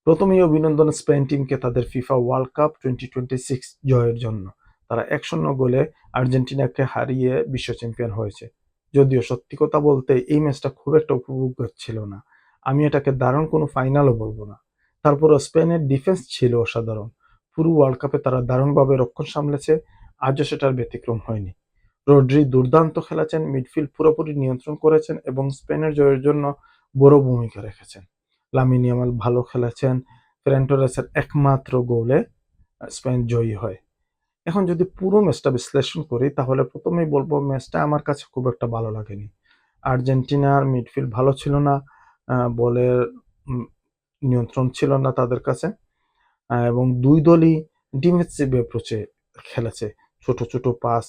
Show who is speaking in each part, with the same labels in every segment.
Speaker 1: প্রথমেই অভিনন্দন স্পেন টিমকে তাদের ফিফা ওয়ার্ল্ড কাপ 2026 জয়ের জন্য। তারা 1-0 গোলে আর্জেন্টিনাকে হারিয়ে বিশ্ব চ্যাম্পিয়ন হয়েছে। যদিও সত্যি কথা বলতে এই ম্যাচটা খুব একটা উপভোগ্য ছিল না। আমি এটাকে দারুণ কোনো ফাইনালও বলবো না। তারপরও স্পেনের ডিফেন্স ছিল অসাধারণ। পুরো ওয়ার্ল্ড কাপে তারা দারুণভাবে রক্ষণ সামলেছে, আজও সেটার ব্যতিক্রম হয়নি। রড্রি দুর্দান্ত খেলেছেন, মিডফিল্ড পুরোপুরি নিয়ন্ত্রণ করেছেন এবং স্পেনের জয়ের জন্য বড় ভূমিকা রেখেছেন। লামিন ইয়ামাল ভালো খেলেছেন, ফেরান টোরেসের একমাত্র গোলে স্পেন জয়ী হয়। এখন যদি পুরো ম্যাচটা বিশ্লেষণ করি তাহলে প্রথমেই বলবো ম্যাচটা আমার কাছে খুব একটা ভালো লাগেনি। আর্জেন্টিনার মিডফিল্ড ভালো ছিল না, বলের নিয়ন্ত্রণ ছিল না তাদের কাছে, এবং দুই দলই ডিফেন্সিভ অ্যাপ্রোচে খেলেছে, ছোট ছোট পাস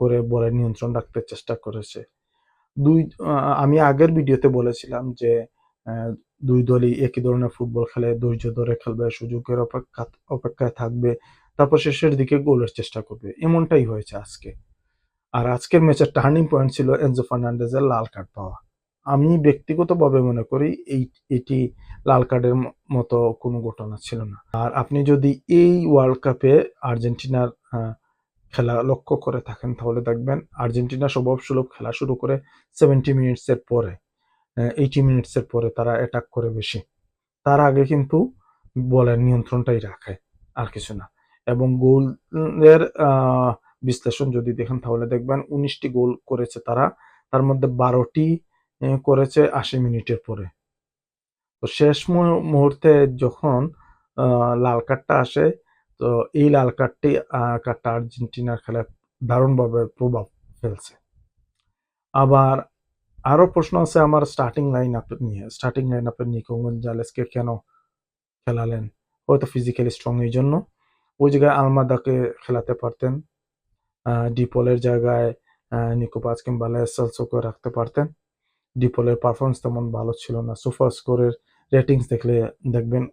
Speaker 1: করে বলের নিয়ন্ত্রণ রাখতে চেষ্টা করেছে। আমি আগের ভিডিওতে বলেছিলাম যে দুই দলই একই ধরনের ফুটবল খেলে, ধৈর্য ধরে খেলবে, সুযোগের অপেক্ষায় থাকবে, তারপর শেষের দিকে গোলের চেষ্টা করবে। এমনটাই হয়েছে আজকে। আর আজকের ম্যাচের টার্নিং পয়েন্ট ছিল এনজো ফার্নান্ডেজের লাল কার্ড পাওয়া। আমি ব্যক্তিগতভাবে মনে করি এটি লাল কার্ডের মতো কোনো ঘটনা ছিল না। আর আপনি যদি এই ওয়ার্ল্ড কাপে আর্জেন্টিনার খেলা লক্ষ্য করে থাকেন তাহলে দেখবেন আর্জেন্টিনা স্বভাবসুলভ খেলা শুরু করে 70 মিনিটসের পরে, 80 মিনিটসের পরে তারা অ্যাটাক করে বেশি। তার আগে কিন্তু বলের নিয়ন্ত্রণটাই রাখে, আর কিছু না। এবং গোলের বিশ্লেষণ যদি দেখেন তাহলে দেখবেন 19টি গোল করেছে তারা, তার মধ্যে 12টি করেছে 80 মিনিটের পরে। তো শেষ মুহূর্তে যখন লাল কার্ডটা আসে, তো এই লাল কার্ডটা আর্জেন্টিনার খেলায় দারুণভাবে প্রভাব ফেলছে। আবার আরো প্রশ্ন আছে আমার স্টার্টিং লাইন আপ নিয়ে। স্টার্টিং লাইন আপে নিকো গঞ্জালেসকে কেন খেলালেন? হয়তো ফিজিক্যালি স্ট্রং এই জন্য। ওই জায়গায় আলমাদাকে খেলাতে পারতেন, ডিপলের জায়গায় নিকো পাজ কিংবা লেসেলসোকে রাখতে পারতেন। ডিপলের পারফরমেন্স তেমন ভালো ছিল না। সোফা স্কোরের রেটিংস দেখলে দেখবেন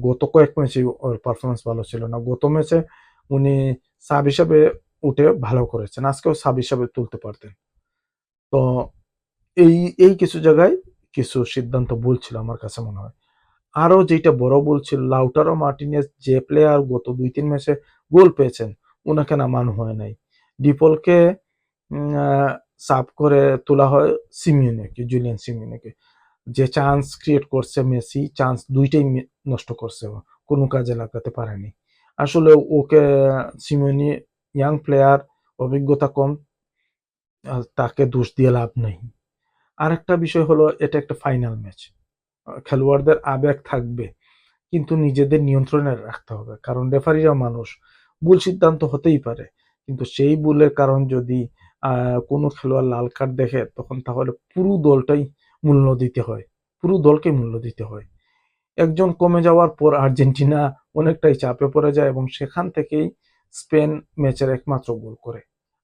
Speaker 1: গত কয়েক ম্যাচে ওর পারফরমেন্স ভালো ছিল না। গত ম্যাচে উনি সাব হিসাবে উঠে ভালো করেছেন, আজকেও সাব হিসাবে তুলতে পারতেন। তো এই এই কিছু জায়গায় কিছু সিদ্ধান্ত ভুল ছিল আমার কাছে মনে হয়। আরো যেটা বড় ভুল ছিল, লাউটারো মার্টিনেজ যে প্লেয়ার গত 2-3 ম্যাচে গোল পেয়েছেন, উনাকে নামানো হয় নাই। ডিপলকে সাব করে তোলা হয় সিমিওনেকে, জুলিয়ান সিমিওনেকে। যে চান্স ক্রিয়েট করছে মেসি, চান্স দুইটাই নষ্ট করছে, কোনো কাজে লাগাতে পারেনি। আসলে ওকে সিমিওনি ইয়াং প্লেয়ার, অভিজ্ঞতা কম, তাকে দোষ দিয়ে লাভ নেই। আরেকটা বিষয় হলো এটা একটা ফাইনাল ম্যাচ, খেলোয়াড়দের আবেগ থাকবে কিন্তু নিজেদের নিয়ন্ত্রণে রাখতে হবে, কারণ রেফারিরা মানুষ, ভুল সিদ্ধান্ত হতেই পারে। কিন্তু সেই ভুলের কারণ যদি কোনো খেলোয়াড় লাল কার্ড দেখে তখন তাহলে পুরো দলটাই মূল্য দিতে হয়, পুরো দলকে মূল্য দিতে হয়। একজন কমে যাওয়ার পর আর্জেন্টিনা অনেকটাই চাপে পড়ে যায় এবং সেখান থেকেই স্পেন ম্যাচের একমাত্র গোল করে।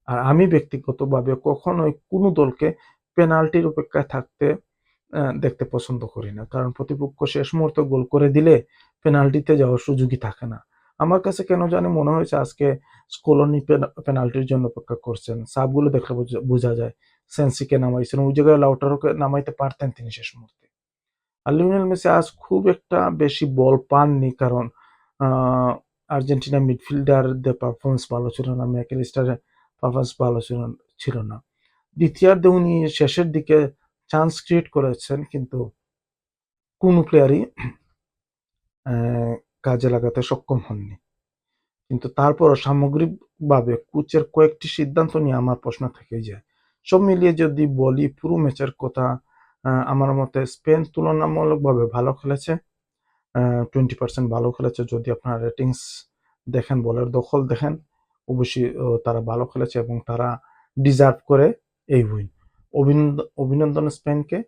Speaker 1: আর আমি ব্যক্তিগতভাবে কখনোই কোনো দলকে পেনাল্টির অপেক্ষায় থাকতে দেখতে পছন্দ করি না, কারণ প্রতিপক্ষ শেষ মুহূর্তে গোল করে দিলে পেনাল্টিতে যাওয়ার সুযোগই থাকে না। আমার কাছে কেন জানি মনে হয়েছে আজকে স্কলোনি পেনাল্টির জন্য অপেক্ষা করছেন, সাবগুলো দেখলে বোঝা যায়। সেন্সিকে নামাইছেন, ওই জায়গায় লাউটারোকে নামাইতে পারতেন তিনি শেষ মুহূর্তে। আর লিওনেল মেসি আজ খুব একটা বেশি বল পাননি, কারণ আর্জেন্টিনা মিডফিল্ডারদের পারফরমেন্স ভালো ছিল না, ম্যাকেলিস্টারের পারফরমেন্স ভালো ছিল না। দ্বিতীয়ার্ধে উনি শেষের দিকে চান্স ক্রিয়েট করেছেন কিন্তু কোনো প্লেয়ারই কাজে লাগাতে সক্ষম হননি। কিন্তু তারপরও সামগ্রিকভাবে কোচের কয়েকটি সিদ্ধান্ত নিয়ে আমার প্রশ্ন থেকেই যায়। সব মিলিয়ে যদি বলি পুরো ম্যাচের কথা, আমার মতে স্পেন তুলনামূলকভাবে ভালো খেলেছে, 20% ভালো খেলেছে। যদি আপনারা রেটিংস দেখেন, বলের দখল দেখেন, অবশ্যই তারা ভালো খেলেছে এবং তারা ডিজার্ভ করে এই উইন। অভিনন্দন স্পেনকে।